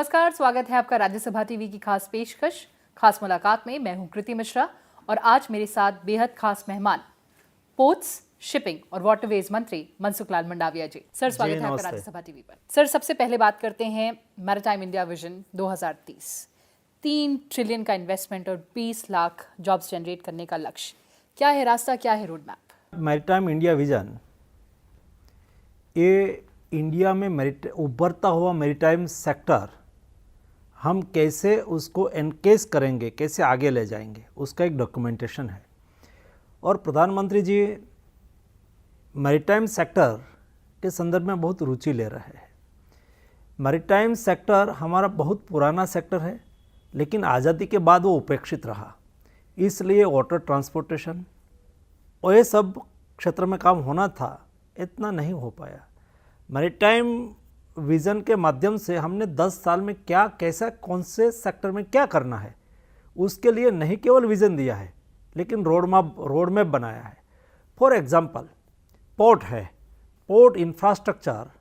नमस्कार, स्वागत है आपका राज्यसभा टीवी की खास पेशकश खास मुलाकात में। मैं हूं कृति मिश्रा और आज मेरे साथ बेहद खास मेहमान पोर्ट्स, शिपिंग और वाटरवेज मंत्री मनसुख लाल मंडाविया जी। सर, स्वागत है आपका राज्यसभा टीवी पर। सर, सबसे पहले बात करते हैं मैरीटाइम इंडिया विजन 2030। 3 ट्रिलियन का इन्वेस्टमेंट और 20 लाख जॉब्स जनरेट करने का लक्ष्य, क्या है रास्ता, क्या है road map? Maritime India vision ये इंडिया में उभरता हुआ मैरीटाइम सेक्टर हम कैसे उसको एनकेज करेंगे, कैसे आगे ले जाएंगे, उसका एक डॉक्यूमेंटेशन है। और प्रधानमंत्री जी मैरीटाइम सेक्टर के संदर्भ में बहुत रुचि ले रहे हैं। मैरीटाइम सेक्टर हमारा बहुत पुराना सेक्टर है, लेकिन आज़ादी के बाद वो उपेक्षित रहा, इसलिए वाटर ट्रांसपोर्टेशन और ये सब क्षेत्र में काम होना था, इतना नहीं हो पाया। मैरीटाइम विज़न के माध्यम से हमने 10 साल में क्या, कैसा, कौन से सेक्टर में क्या करना है, उसके लिए नहीं केवल विज़न दिया है, लेकिन रोड मैप बनाया है। फॉर एग्जांपल, पोर्ट है, पोर्ट इंफ्रास्ट्रक्चर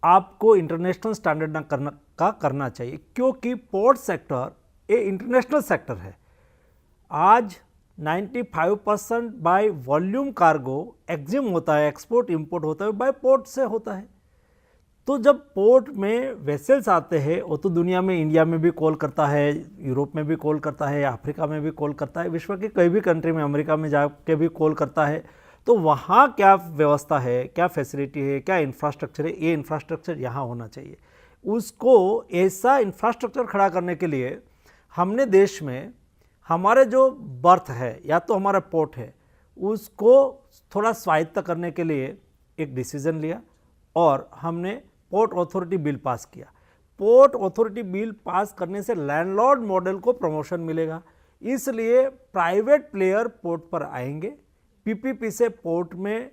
आपको इंटरनेशनल स्टैंडर्ड का करना चाहिए, क्योंकि पोर्ट सेक्टर ये इंटरनेशनल सेक्टर है। आज 95% बाय वॉल्यूम कार्गो एग्जिम होता है, एक्सपोर्ट इंपोर्ट होता है, बाय पोर्ट से होता है। तो जब पोर्ट में वेसल्स आते हैं, वो तो दुनिया में, इंडिया में भी कॉल करता है, यूरोप में भी कॉल करता है, अफ्रीका में भी कॉल करता है, विश्व के कई भी कंट्री में, अमेरिका में जाके भी कॉल करता है। तो वहाँ क्या व्यवस्था है, क्या फैसिलिटी है, क्या इंफ्रास्ट्रक्चर है, ये इंफ्रास्ट्रक्चर यहाँ होना चाहिए। उसको ऐसा इंफ्रास्ट्रक्चर खड़ा करने के लिए हमने देश में हमारे जो बर्थ है या तो हमारा पोर्ट है, उसको थोड़ा स्वायत्त करने के लिए एक डिसीजन लिया और हमने पोर्ट अथॉरिटी बिल पास किया। पोर्ट अथॉरिटी बिल पास करने से लैंडलॉर्ड मॉडल को प्रमोशन मिलेगा, इसलिए प्राइवेट प्लेयर पोर्ट पर आएंगे, पीपीपी से पोर्ट में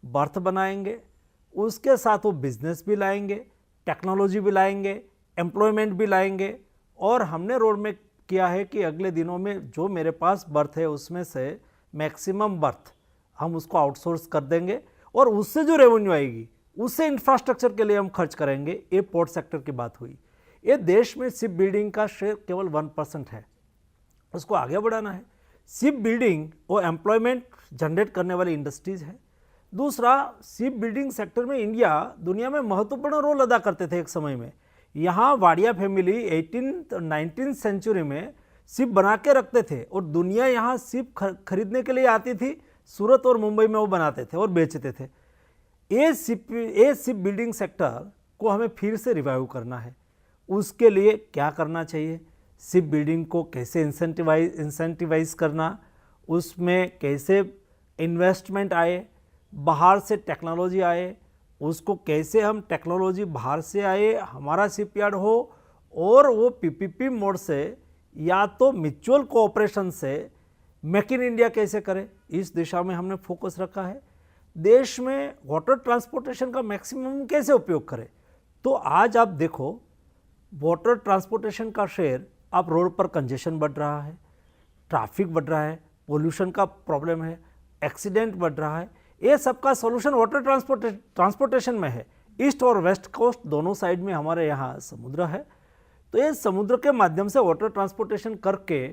बर्थ बनाएंगे, उसके साथ वो बिजनेस भी लाएंगे, टेक्नोलॉजी भी लाएंगे, एम्प्लॉयमेंट भी लाएंगे। और हमने रोड में किया है कि अगले दिनों में जो मेरे पास बर्थ है उसमें से मैक्सिमम बर्थ हम उसको आउटसोर्स कर देंगे और उससे जो रेवेन्यू आएगी उससे इंफ्रास्ट्रक्चर के लिए हम खर्च करेंगे। ये पोर्ट सेक्टर की बात हुई। ये देश में शिप बिल्डिंग का शेयर केवल 1% है, उसको आगे बढ़ाना है। शिप बिल्डिंग और एम्प्लॉयमेंट जनरेट करने वाली इंडस्ट्रीज है। दूसरा, शिप बिल्डिंग सेक्टर में इंडिया दुनिया में महत्वपूर्ण रोल अदा करते थे एक समय में। यहाँ वाडिया फैमिली 19th सेंचुरी में शिप बना के रखते थे और दुनिया यहाँ शिप खरीदने के लिए आती थी। सूरत और मुंबई में वो बनाते थे और बेचते थे। ये शिप बिल्डिंग सेक्टर को हमें फिर से रिवाइव करना है। उसके लिए क्या करना चाहिए, शिप बिल्डिंग को कैसे इंसेंटिवाइज करना, उसमें कैसे इन्वेस्टमेंट आए, बाहर से टेक्नोलॉजी आए, उसको कैसे हम टेक्नोलॉजी बाहर से आए, हमारा शिपयार्ड हो, और वो पीपीपी मोड से या तो म्यूचुअल कोऑपरेशन से मेक इन इंडिया कैसे करें, इस दिशा में हमने फोकस रखा है। देश में वाटर ट्रांसपोर्टेशन का मैक्सिमम कैसे उपयोग करें। तो आज आप देखो, वाटर ट्रांसपोर्टेशन का शेयर, आप रोड पर कंजेशन बढ़ रहा है, ट्रैफिक बढ़ रहा है, पोल्यूशन का प्रॉब्लम है, एक्सीडेंट बढ़ रहा है। ये सबका सॉल्यूशन वाटर ट्रांसपोर्टेशन में है। ईस्ट और वेस्ट कोस्ट दोनों साइड में हमारे यहाँ समुद्र है, तो ये समुद्र के माध्यम से वाटर ट्रांसपोर्टेशन करके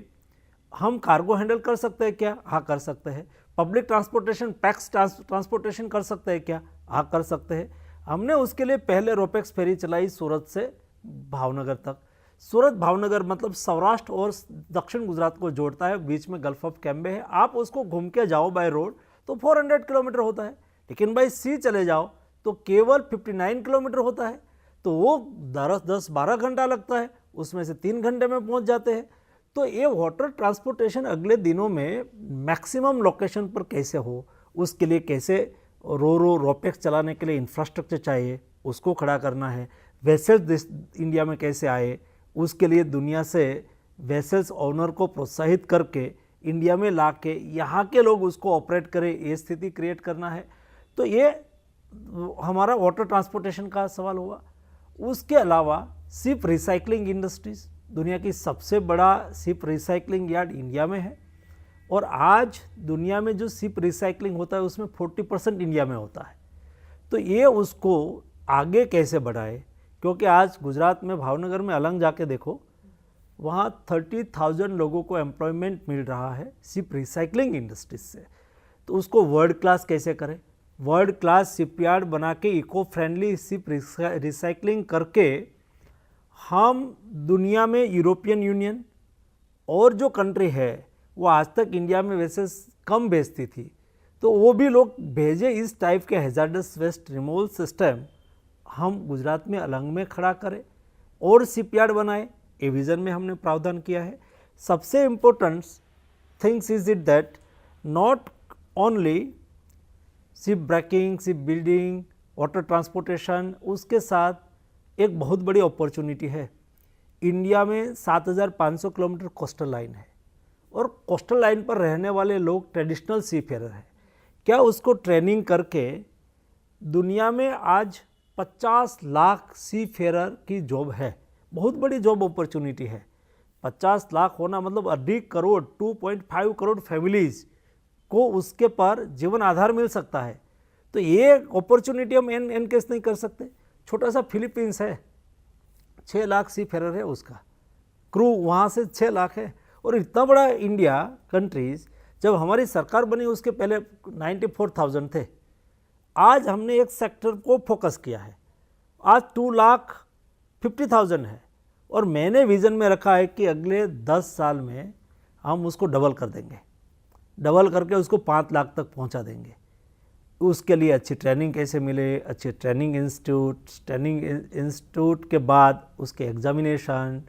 हम कार्गो हैंडल कर सकते हैं क्या? हाँ, कर सकते हैं। पब्लिक ट्रांसपोर्टेशन, पैक्स ट्रांसपोर्टेशन कर सकते हैं क्या? हाँ, कर सकते हैं। हमने उसके लिए पहले रोपेक्स फेरी चलाई सूरत से भावनगर तक। सूरत भावनगर मतलब सौराष्ट्र और दक्षिण गुजरात को जोड़ता है, बीच में गल्फ ऑफ कैम्बे है। आप उसको घूम के जाओ बाय रोड तो 400 किलोमीटर होता है, लेकिन बाय सी चले जाओ तो केवल 59 किलोमीटर होता है। तो वो 10-12 घंटा लगता है, उसमें से 3 घंटे में पहुंच जाते हैं। तो ये वाटर ट्रांसपोर्टेशन अगले दिनों में मैक्सिमम लोकेशन पर कैसे हो, उसके लिए कैसे रोपेक्स चलाने के लिए इंफ्रास्ट्रक्चर चाहिए, उसको खड़ा करना है। वेसल्स इंडिया में कैसे आए, उसके लिए दुनिया से वेसल्स ओनर को प्रोत्साहित करके इंडिया में ला के यहाँ के लोग उसको ऑपरेट करें, ये स्थिति क्रिएट करना है। तो ये हमारा वाटर ट्रांसपोर्टेशन का सवाल हुआ। उसके अलावा शिप रिसाइकलिंग इंडस्ट्रीज, दुनिया की सबसे बड़ा शिप रिसाइकलिंग यार्ड इंडिया में है और आज दुनिया में जो शिप रिसाइकलिंग होता है उसमें 40% इंडिया में होता है। तो ये उसको आगे कैसे बढ़ाए, क्योंकि आज गुजरात में भावनगर में अलंग जाके देखो, वहाँ 30,000 लोगों को एम्प्लॉयमेंट मिल रहा है सिर्फ रिसाइकलिंग इंडस्ट्रीज से। तो उसको वर्ल्ड क्लास कैसे करें? वर्ल्ड क्लास शिपयार्ड बना के इको फ्रेंडली सिर्फ रिसाइकलिंग करके हम दुनिया में यूरोपियन यूनियन और जो कंट्री है वो आज तक इंडिया में वैसे कम भेजती थी, तो वो भी लोग भेजे इस टाइप के हैजार्डस वेस्ट रिमूवल सिस्टम हम गुजरात में अलंग में खड़ा करें और शिपयार्ड बनाए। ए विज़न में हमने प्रावधान किया है। सबसे important things is it that not only ship breaking, ship building, water transportation, उसके साथ एक बहुत बड़ी अपॉर्चुनिटी है। इंडिया में 7,500 किलोमीटर कोस्टल लाइन है और कोस्टल लाइन पर रहने वाले लोग ट्रेडिशनल सी फेरर हैं। क्या उसको ट्रेनिंग करके दुनिया में आज 50 लाख सी फेरर की जॉब है, बहुत बड़ी जॉब अपॉर्चुनिटी है। 50 लाख होना मतलब 2.5 करोड़ 2.5 करोड़ फैमिलीज को उसके पर जीवन आधार मिल सकता है। तो ये अपॉर्चुनिटी हम एनकेस नहीं कर सकते। छोटा सा फिलीपींस है, 6 लाख सी फेरर है, उसका क्रू वहाँ से 6 लाख है। और इतना बड़ा इंडिया कंट्रीज, जब हमारी सरकार बनी उसके पहले 94,000 थे। आज हमने एक सेक्टर को फोकस किया है, आज 2,50,000 है और मैंने विज़न में रखा है कि अगले 10 साल में हम उसको डबल कर देंगे, डबल करके उसको 5 लाख तक पहुंचा देंगे। उसके लिए अच्छी ट्रेनिंग कैसे मिले, अच्छे ट्रेनिंग इंस्टीट्यूट के बाद उसके एग्जामिनेशन,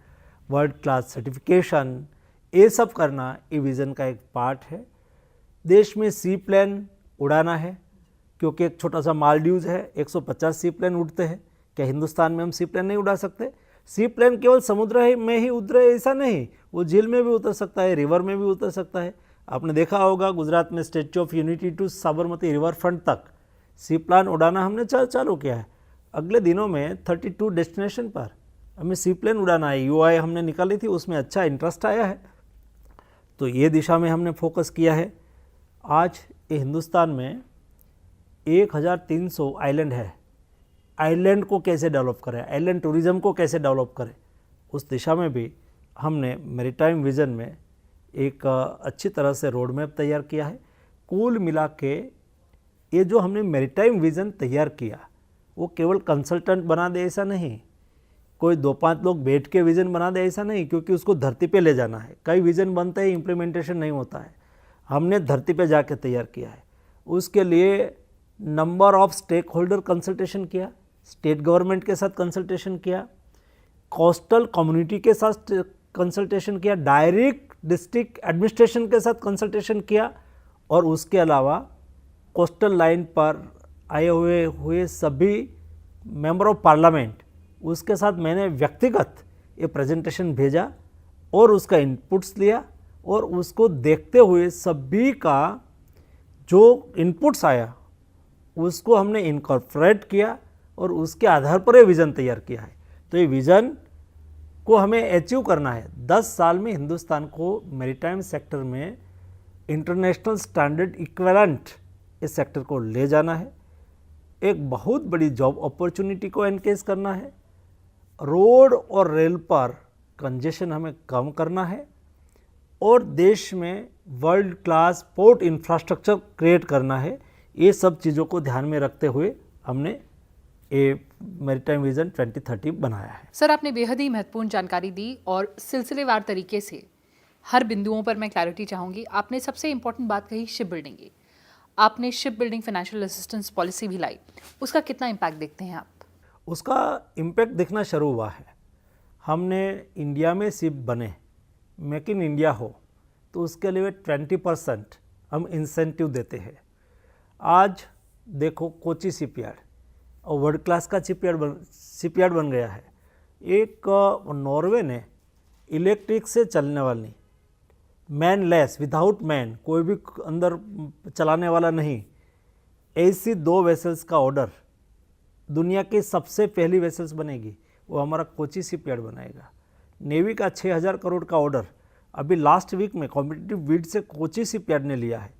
वर्ल्ड क्लास सर्टिफिकेशन, ये सब करना ये विज़न का एक पार्ट है। देश में सी प्लेन उड़ाना है, क्योंकि एक छोटा सा मालदीव्स है, 150 सी प्लेन उड़ते हैं। क्या हिंदुस्तान में हम सी प्लेन नहीं उड़ा सकते? सी प्लेन केवल समुद्र में ही उतरे ऐसा नहीं, वो झील में भी उतर सकता है, रिवर में भी उतर सकता है। आपने देखा होगा गुजरात में statue of unity to Sabarmati river front तक सी प्लेन उड़ाना हमने चालू किया है। अगले दिनों में 32 डेस्टिनेशन पर हमें सी प्लेन उड़ाना है। यूआई हमने निकाली थी, उसमें अच्छा इंटरेस्ट आया है, तो ये दिशा में हमने फोकस किया है। आज ये हिंदुस्तान में 1,300 आइलैंड है, आइलैंड को कैसे डेवलप करें, आइलैंड टूरिज़्म को कैसे डेवलप करें, उस दिशा में भी हमने मैरीटाइम विज़न में एक अच्छी तरह से रोड मैप तैयार किया है। कुल मिला के ये जो हमने मैरीटाइम विज़न तैयार किया वो केवल कंसल्टेंट बना दे ऐसा नहीं, कोई 2-5 लोग बैठ के विज़न बना दे ऐसा नहीं, क्योंकि उसको धरती पे ले जाना है। कई विज़न बनते हैं, इम्प्लीमेंटेशन नहीं होता है। हमने धरती पे जाके तैयार किया है। उसके लिए number of stakeholder consultation किया, स्टेट गवर्नमेंट के साथ कंसल्टेशन किया, कोस्टल कम्युनिटी के साथ कंसल्टेशन किया, डायरेक्ट डिस्ट्रिक्ट एडमिनिस्ट्रेशन के साथ कंसल्टेशन किया, और उसके अलावा कोस्टल लाइन पर आए हुए सभी मेंबर ऑफ पार्लियामेंट, उसके साथ मैंने व्यक्तिगत ये प्रेजेंटेशन भेजा और उसका इनपुट्स लिया, और उसको देखते हुए सभी का जो इनपुट्स आया उसको हमने इनकॉर्पोरेट किया और उसके आधार पर ये विज़न तैयार किया है। तो ये विज़न को हमें अचीव करना है। 10 साल में हिंदुस्तान को मैरीटाइम सेक्टर में इंटरनेशनल स्टैंडर्ड इक्विवेलेंट इस सेक्टर को ले जाना है। एक बहुत बड़ी जॉब अपॉर्चुनिटी को एनकेज करना है। रोड और रेल पर कंजेशन हमें कम करना है और देश में world class port infrastructure create करना है। ये सब चीज़ों को ध्यान में रखते हुए हमने ये मैरीटाइम विज़न 2030 बनाया है। सर, आपने बेहद ही महत्वपूर्ण जानकारी दी और सिलसिलेवार तरीके से हर बिंदुओं पर मैं क्लैरिटी चाहूँगी। आपने सबसे इम्पोर्टेंट बात कही शिप बिल्डिंग की। आपने ship building financial assistance policy भी लाई, उसका कितना इम्पैक्ट देखते हैं आप? उसका इम्पैक्ट दिखना शुरू हुआ है। हमने इंडिया में शिप बने, मेक इन इंडिया हो, तो उसके लिए 20% हम इंसेंटिव देते हैं। आज देखो कोची शिपयार्ड और वर्ल्ड क्लास का शिपयार्ड बन गया है। एक नॉर्वे ने इलेक्ट्रिक से चलने वाली, मैनलेस, विदाउट मैन, कोई भी अंदर चलाने वाला नहीं, ऐसी 2 वेसल्स का ऑर्डर, दुनिया की सबसे पहली वेसल्स बनेगी, वो हमारा कोची शिपयार्ड बनाएगा। नेवी का 6,000 करोड़ का ऑर्डर अभी लास्ट वीक में कॉम्पिटिटिव बिड से कोची शिपयार्ड ने लिया है।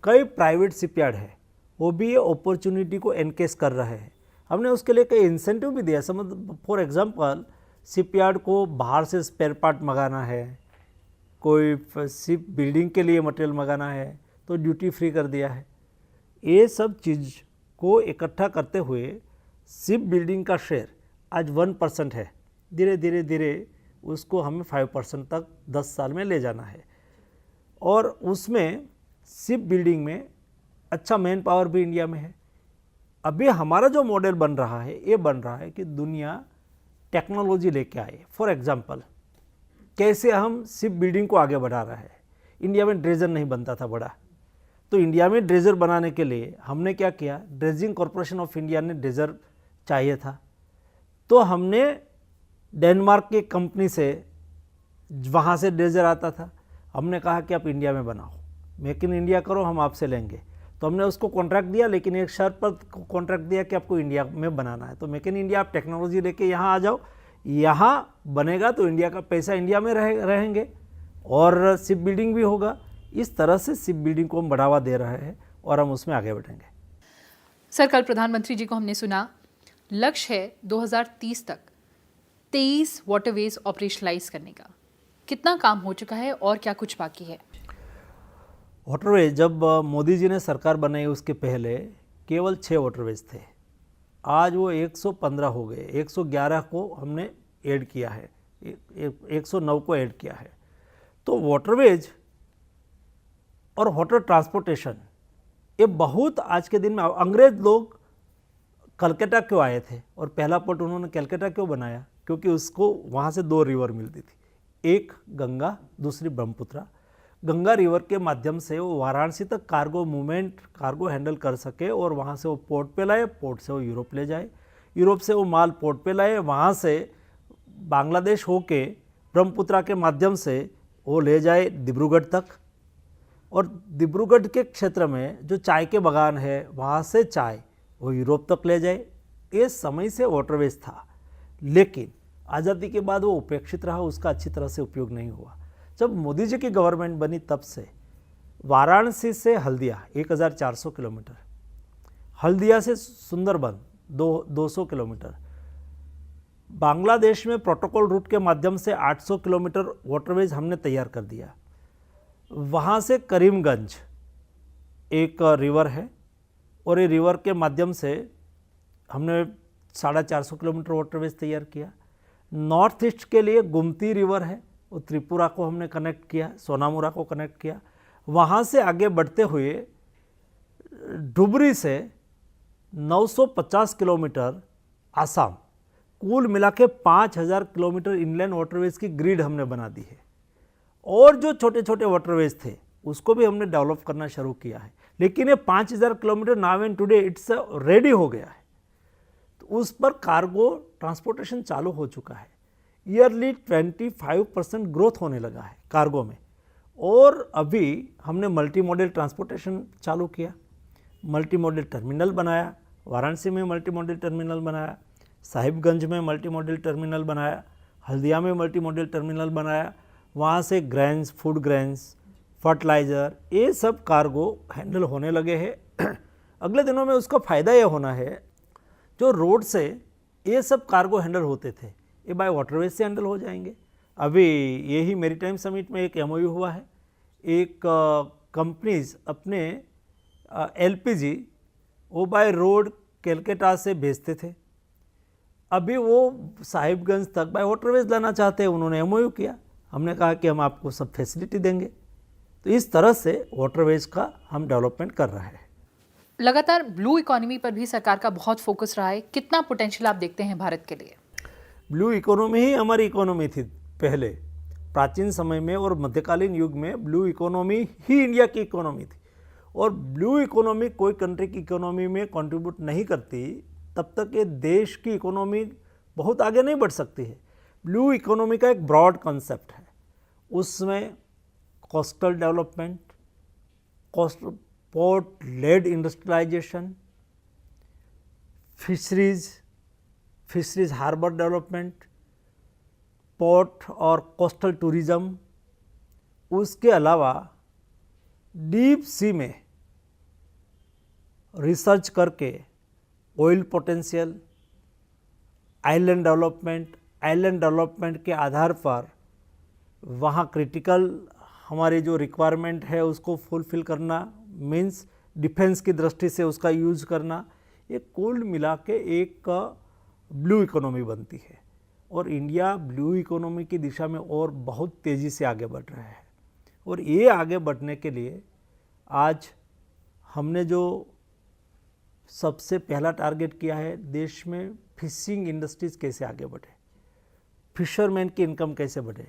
कई प्राइवेट शिपयार्ड है, वो भी ये अपॉर्चुनिटी को एनकेज कर रहे हैं। हमने उसके लिए कई इंसेंटिव भी दिया। समझ, फॉर एग्जांपल शिपयार्ड को बाहर से स्पेयर पार्ट मंगाना है, कोई शिप बिल्डिंग के लिए मटेरियल मंगाना है तो ड्यूटी फ्री कर दिया है। ये सब चीज़ को इकट्ठा करते हुए शिप बिल्डिंग का शेयर आज 1% है। धीरे धीरे धीरे उसको हमें 5% तक 10 साल में ले जाना है। और उसमें शिप बिल्डिंग में अच्छा मैन पावर भी इंडिया में है। अभी हमारा जो मॉडल बन रहा है, ये बन रहा है कि दुनिया टेक्नोलॉजी लेके आए। फॉर एग्जांपल कैसे हम शिप बिल्डिंग को आगे बढ़ा रहे हैं। इंडिया में ड्रेजर नहीं बनता था बड़ा, तो इंडिया में ड्रेजर बनाने के लिए हमने क्या किया, ड्रेजिंग कॉरपोरेशन ऑफ इंडिया ने ड्रेजर चाहिए था, तो हमने डेनमार्क की कंपनी से, वहाँ से ड्रेजर आता था, हमने कहा कि आप इंडिया में बनाओ, मेक इन इंडिया करो, हम आपसे लेंगे। तो हमने उसको कॉन्ट्रैक्ट दिया, लेकिन एक शर्त पर कॉन्ट्रैक्ट दिया कि आपको इंडिया में बनाना है। तो मेक इन इंडिया, आप टेक्नोलॉजी लेके यहाँ आ जाओ, यहाँ बनेगा तो इंडिया का पैसा इंडिया में रहेंगे और शिप बिल्डिंग भी होगा। इस तरह से शिप बिल्डिंग को हम बढ़ावा दे रहे हैं और हम उसमें आगे बढ़ेंगे। सर, कल प्रधानमंत्री जी को हमने सुना लक्ष्य है 2030 तक 23 वाटरवेज ऑपरेशनलाइज करने का। कितना काम हो चुका है और क्या कुछ बाकी है? वाटरवेज जब मोदी जी ने सरकार बनाई उसके पहले केवल 6 वाटरवेज थे, आज वो 115 हो गए। 111 को हमने ऐड किया है, 109 को ऐड किया है। तो वाटरवेज और वाटर ट्रांसपोर्टेशन ये बहुत आज के दिन में, अंग्रेज लोग कलकत्ता क्यों आए थे और पहला पोर्ट उन्होंने कलकत्ता क्यों बनाया, क्योंकि उसको वहाँ से 2 रिवर मिलती थी, एक गंगा, दूसरी ब्रह्मपुत्रा। गंगा रिवर के माध्यम से वो वाराणसी तक कार्गो मूवमेंट, कार्गो हैंडल कर सके और वहाँ से वो पोर्ट पे लाए, पोर्ट से वो यूरोप ले जाए, यूरोप से वो माल पोर्ट पे लाए, वहाँ से बांग्लादेश होके ब्रह्मपुत्रा के माध्यम से वो ले जाए डिब्रूगढ़ तक, और डिब्रूगढ़ के क्षेत्र में जो चाय के बागान है वहाँ से चाय वो यूरोप तक ले जाए। ये समय से वाटरवेज था, लेकिन आज़ादी के बाद वो उपेक्षित रहा, उसका अच्छी तरह से उपयोग नहीं हुआ। जब मोदी जी की गवर्नमेंट बनी तब से वाराणसी से हल्दिया 1400 किलोमीटर, हल्दिया से सुंदरबन 200 किलोमीटर, बांग्लादेश में प्रोटोकॉल रूट के माध्यम से 800 किलोमीटर वाटरवेज हमने तैयार कर दिया। वहाँ से करीमगंज एक रिवर है और ये रिवर के माध्यम से हमने 450 किलोमीटर वाटरवेज तैयार किया। नॉर्थ ईस्ट के लिए गुमती रिवर है, वो त्रिपुरा को हमने कनेक्ट किया, सोनामुरा को कनेक्ट किया। वहाँ से आगे बढ़ते हुए डुबरी से 950 किलोमीटर आसाम, कुल मिला के 5000 किलोमीटर इनलैंड वाटरवेज की ग्रिड हमने बना दी है। और जो छोटे छोटे वाटरवेज थे उसको भी हमने डेवलप करना शुरू किया है, लेकिन ये 5000 kilometre now and today it's ready हो गया है, तो उस पर कार्गो ट्रांसपोर्टेशन चालू हो चुका है। ईयरली 25% ग्रोथ होने लगा है कार्गो में। और अभी हमने मल्टी मॉडल ट्रांसपोर्टेशन चालू किया, मल्टी मॉडल टर्मिनल बनाया, वाराणसी में मल्टी मॉडल टर्मिनल बनाया, साहिबगंज में मल्टी मॉडल टर्मिनल बनाया, हल्दिया में मल्टी मॉडल टर्मिनल बनाया। वहाँ से ग्रेन्स, फूड ग्रेन्स, फर्टिलाइज़र, ये सब कार्गो हैंडल होने लगे हैं। अगले दिनों में उसका फ़ायदा ये होना है, जो रोड से ये सब कार्गो हैंडल होते थे ये बाय वाटरवेज से हैंडल हो जाएंगे। अभी यही मैरीटाइम समिट में एक MOU हुआ है, एक कंपनीज अपने LPG वो बाय रोड कलकत्ता से भेजते थे, अभी वो साहिबगंज तक बाय वाटरवेज लाना चाहते हैं। उन्होंने MOU किया, हमने कहा कि हम आपको सब फैसिलिटी देंगे। तो इस तरह से वाटरवेज का हम डेवलपमेंट कर रहे हैं। लगातार ब्लू इकोनॉमी पर भी सरकार का बहुत फोकस रहा है, कितना पोटेंशियल आप देखते हैं भारत के लिए? ब्लू इकोनॉमी ही हमारी इकोनॉमी थी पहले, प्राचीन समय में और मध्यकालीन युग में ब्लू इकोनॉमी ही इंडिया की इकोनॉमी थी। और ब्लू इकोनॉमी कोई कंट्री की इकोनॉमी में कंट्रीब्यूट नहीं करती तब तक ये देश की इकोनॉमी बहुत आगे नहीं बढ़ सकती है। ब्लू इकोनॉमी का एक ब्रॉड कॉन्सेप्ट है, उसमें coastal development, port led industrialization, fisheries harbour development, port और कोस्टल टूरिज़्म, उसके अलावा डीप सी में रिसर्च करके ऑयल पोटेंशियल, आइलैंड डेवलपमेंट के आधार पर वहाँ क्रिटिकल हमारी जो रिक्वायरमेंट है उसको फुलफिल करना, मीन्स डिफेंस की दृष्टि से उसका यूज करना, ये कुल मिला के एक ब्लू इकोनॉमी बनती है। और इंडिया ब्लू इकोनॉमी की दिशा में और बहुत तेज़ी से आगे बढ़ रहा है। और ये आगे बढ़ने के लिए आज हमने जो सबसे पहला टारगेट किया है, देश में फिशिंग इंडस्ट्रीज़ कैसे आगे बढ़े, फिशरमैन की इनकम कैसे बढ़े,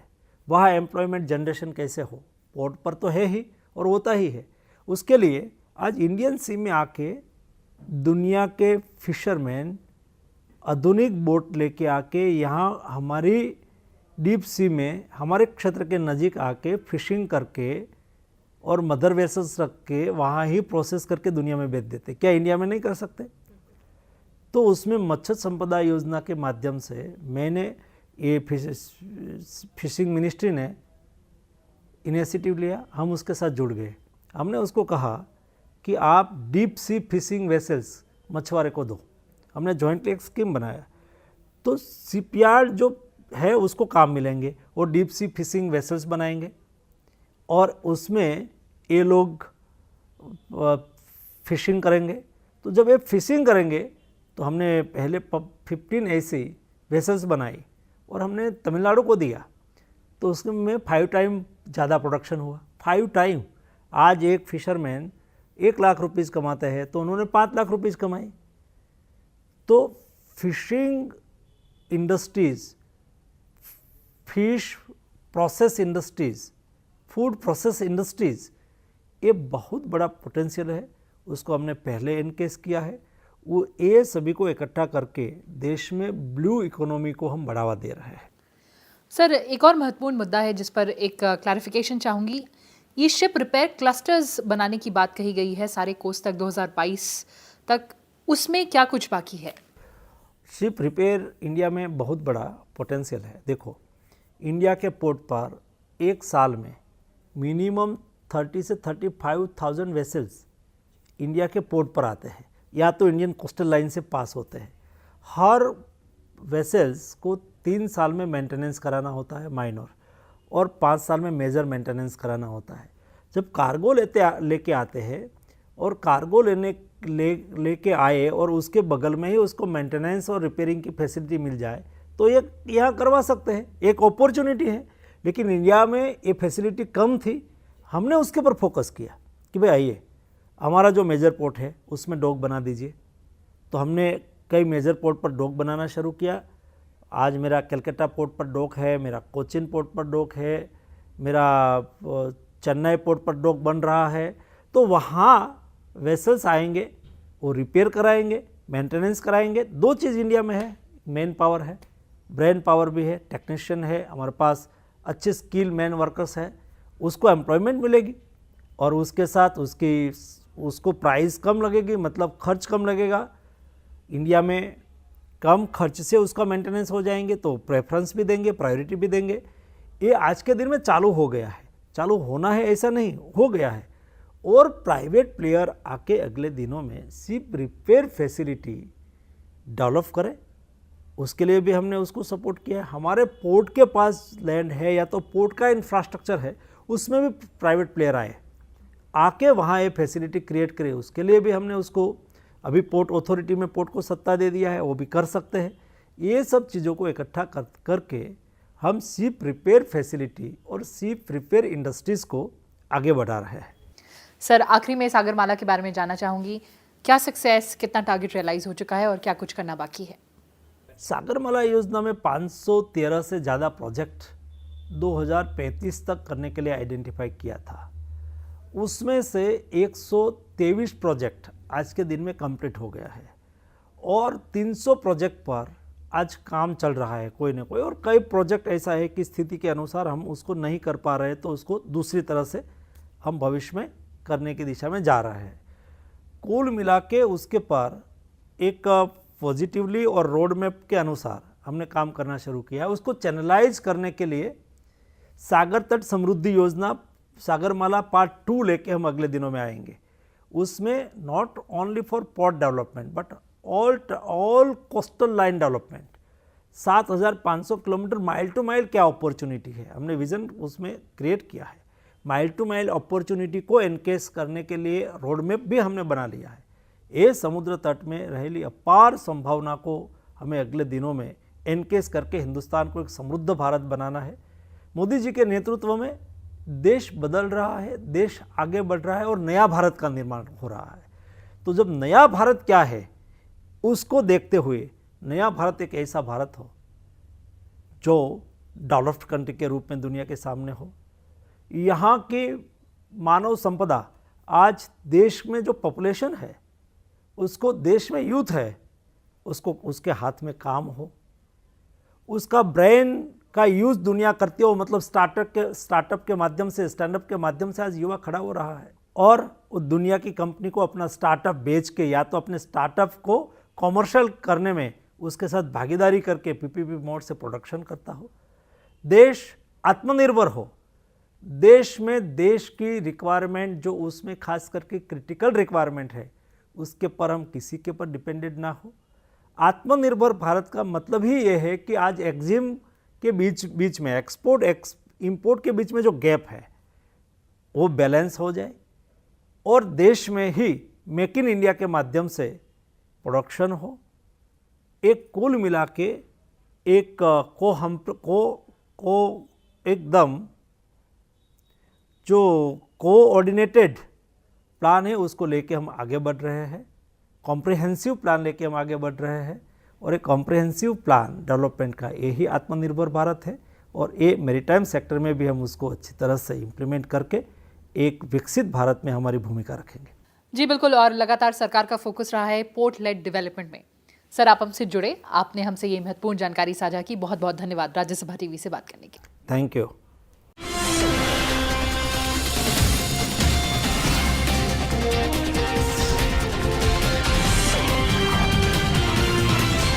वहाँ एम्प्लॉयमेंट जनरेशन कैसे हो, पोर्ट पर तो है ही और होता ही है। उसके लिए आज इंडियन सी में आके दुनिया के फिशरमैन आधुनिक बोट लेके आके यहाँ हमारी डीप सी में हमारे क्षेत्र के नज़दीक आके फिशिंग करके और मदर वेसल्स रख के वहाँ ही प्रोसेस करके दुनिया में बेच देते। क्या इंडिया में नहीं कर सकते? तो उसमें मत्स्य संपदा योजना के माध्यम से मैंने ये फिशिंग मिनिस्ट्री ने इनिशिएटिव लिया, हम उसके साथ जुड़ गए। हमने उसको कहा कि आप डीप सी फिशिंग वेसल्स मछुआरे को दो। हमने जॉइंटली एक स्कीम बनाया, तो शिपयार्ड जो है उसको काम मिलेंगे और डीप सी फिशिंग वेसल्स बनाएंगे और उसमें ये लोग फिशिंग करेंगे। तो जब ये फिशिंग करेंगे तो हमने पहले 15 ऐसी वेसल्स बनाई और हमने तमिलनाडु को दिया, तो उसमें 5 टाइम ज़्यादा प्रोडक्शन हुआ। 5 टाइम। आज एक फिशरमैन 1 लाख रुपीज़ कमाते हैं तो उन्होंने 5 लाख रुपीज़ कमाई। तो fishing industries, fish process industries, food process industries, ये बहुत बड़ा पोटेंशियल है। उसको हमने पहले इनकेस किया है। वो ये सभी को इकट्ठा करके देश में ब्लू इकोनॉमी को हम बढ़ावा दे रहे हैं। सर, एक और महत्वपूर्ण मुद्दा है जिस पर एक क्लैरिफिकेशन चाहूँगी। ये शिप रिपेयर क्लस्टर्स बनाने की बात कही गई है सारे कोस्ट तक 2022 तक, उसमें क्या कुछ बाकी है? शिप रिपेयर इंडिया में बहुत बड़ा पोटेंशियल है। देखो, इंडिया के पोर्ट पर एक साल में मिनिमम 30 से 35,000 वेसल्स इंडिया के पोर्ट पर आते हैं, या तो इंडियन कोस्टल लाइन से पास होते हैं। हर वेसल्स को 3 साल में मेंटेनेंस कराना होता है माइनर, और 5 साल में मेजर मेंटेनेंस कराना होता है। जब कार्गो लेके आते हैं और कार्गो लेके आए और उसके बगल में ही उसको मेंटेनेंस और रिपेयरिंग की फैसिलिटी मिल जाए तो ये यहाँ करवा सकते हैं, एक अपॉर्चुनिटी है। लेकिन इंडिया में ये फैसिलिटी कम थी, हमने उसके ऊपर फोकस किया कि भाई आइए हमारा जो मेजर पोर्ट है उसमें डॉक बना दीजिए। तो हमने कई मेजर पोर्ट पर डॉक बनाना शुरू किया। आज मेरा कलकत्ता पोर्ट पर डॉक है, मेरा कोचिन पोर्ट पर डॉक है, मेरा चेन्नई पोर्ट पर डॉक बन रहा है। तो वहाँ वेसल्स आएंगे, वो रिपेयर कराएंगे, मेंटेनेंस कराएंगे। 2 चीज़ इंडिया में है, मैन पावर है, ब्रेन पावर भी है, टेक्नीशियन है, हमारे पास अच्छे स्किल मैन वर्कर्स है, उसको एम्प्लॉयमेंट मिलेगी और उसके साथ उसको प्राइस कम लगेगी, मतलब खर्च कम लगेगा। इंडिया में कम खर्च से उसका मेंटेनेंस हो जाएंगे तो प्रेफरेंस भी देंगे, प्रायोरिटी भी देंगे। ये आज के दिन में चालू हो गया है, चालू होना है ऐसा नहीं, हो गया है। और प्राइवेट प्लेयर आके अगले दिनों में शिप रिपेयर फैसिलिटी डेवलप करें, उसके लिए भी हमने उसको सपोर्ट किया है। हमारे पोर्ट के पास लैंड है या तो पोर्ट का इंफ्रास्ट्रक्चर है, उसमें भी प्राइवेट प्लेयर आके वहाँ ये फैसिलिटी क्रिएट करे, उसके लिए भी हमने उसको अभी पोर्ट अथॉरिटी में पोर्ट को सत्ता दे दिया है, वो भी कर सकते हैं। ये सब चीज़ों को इकट्ठा करके हम शिप रिपेयर फैसिलिटी और शिप रिपेयर इंडस्ट्रीज़ को आगे बढ़ा रहे हैं। सर, आखिरी में सागरमाला के बारे में जानना चाहूँगी, क्या सक्सेस, कितना टारगेट रियलाइज़ हो चुका है और क्या कुछ करना बाकी है? सागरमाला योजना में 513 से ज़्यादा प्रोजेक्ट 2035 तक करने के लिए आइडेंटिफाई किया था। उसमें से 123 प्रोजेक्ट आज के दिन में कंप्लीट हो गया है और 300 प्रोजेक्ट पर आज काम चल रहा है कोई ना कोई। और कई प्रोजेक्ट ऐसा है कि स्थिति के अनुसार हम उसको नहीं कर पा रहे, तो उसको दूसरी तरह से हम भविष्य में करने की दिशा में जा रहे हैं। कुल मिला के उसके पर एक पॉजिटिवली और रोड मैप के अनुसार हमने काम करना शुरू किया है। उसको चैनलाइज करने के लिए सागर तट समृद्धि योजना सागरमाला पार्ट 2 लेके हम अगले दिनों में आएंगे। उसमें not only for port development but all coastal line development, 7,500 kilometre mile to mile क्या अपॉर्चुनिटी है, हमने विजन उसमें क्रिएट किया है। माइल टू माइल अपॉर्चुनिटी को एनकेस करने के लिए रोड मैप भी हमने बना लिया है। ये समुद्र तट में रहेली अपार संभावना को हमें अगले दिनों में एनकेस करके हिंदुस्तान को एक समृद्ध भारत बनाना है। मोदी जी के नेतृत्व में देश बदल रहा है, देश आगे बढ़ रहा है और नया भारत का निर्माण हो रहा है। तो जब नया भारत क्या है उसको देखते हुए नया भारत एक ऐसा भारत हो जो डेवलप्ड कंट्री के रूप में दुनिया के सामने हो। यहाँ की मानव संपदा, आज देश में जो पॉपुलेशन है उसको, देश में यूथ है उसको, उसके हाथ में काम हो, उसका ब्रेन का यूज़ दुनिया करती हो। मतलब स्टार्टअप के माध्यम से, स्टैंडअप के माध्यम से आज युवा खड़ा हो रहा है और वो दुनिया की कंपनी को अपना स्टार्टअप बेच के या तो अपने स्टार्टअप को कॉमर्शियल करने में उसके साथ भागीदारी करके पीपीपी मोड से प्रोडक्शन करता हो। देश आत्मनिर्भर हो, देश में देश की रिक्वायरमेंट जो उसमें खास करके क्रिटिकल रिक्वायरमेंट है उसके पर हम किसी के पर डिपेंडेंट ना हो। आत्मनिर्भर भारत का मतलब ही ये है कि आज एक्जिम के बीच में, एक्सपोर्ट इंपोर्ट के बीच में जो गैप है वो बैलेंस हो जाए और देश में ही मेक इन इंडिया के माध्यम से प्रोडक्शन हो। एक कुल मिला के एक एकदम जो कोऑर्डिनेटेड प्लान है उसको लेके हम आगे बढ़ रहे हैं, कॉम्प्रिहेंसिव प्लान लेके हम आगे बढ़ रहे हैं और एक कॉम्प्रिहेंसिव प्लान डेवलपमेंट का यही आत्मनिर्भर भारत है। और ये मैरीटाइम सेक्टर में भी हम उसको अच्छी तरह से इम्प्लीमेंट करके एक विकसित भारत में हमारी भूमिका रखेंगे। जी बिल्कुल, और लगातार सरकार का फोकस रहा है पोर्ट लेड डेवलपमेंट में। सर, आप हमसे जुड़े, आपने हमसे ये महत्वपूर्ण जानकारी साझा की, बहुत बहुत धन्यवाद राज्यसभा टीवी से बात करने के लिए। Thank you.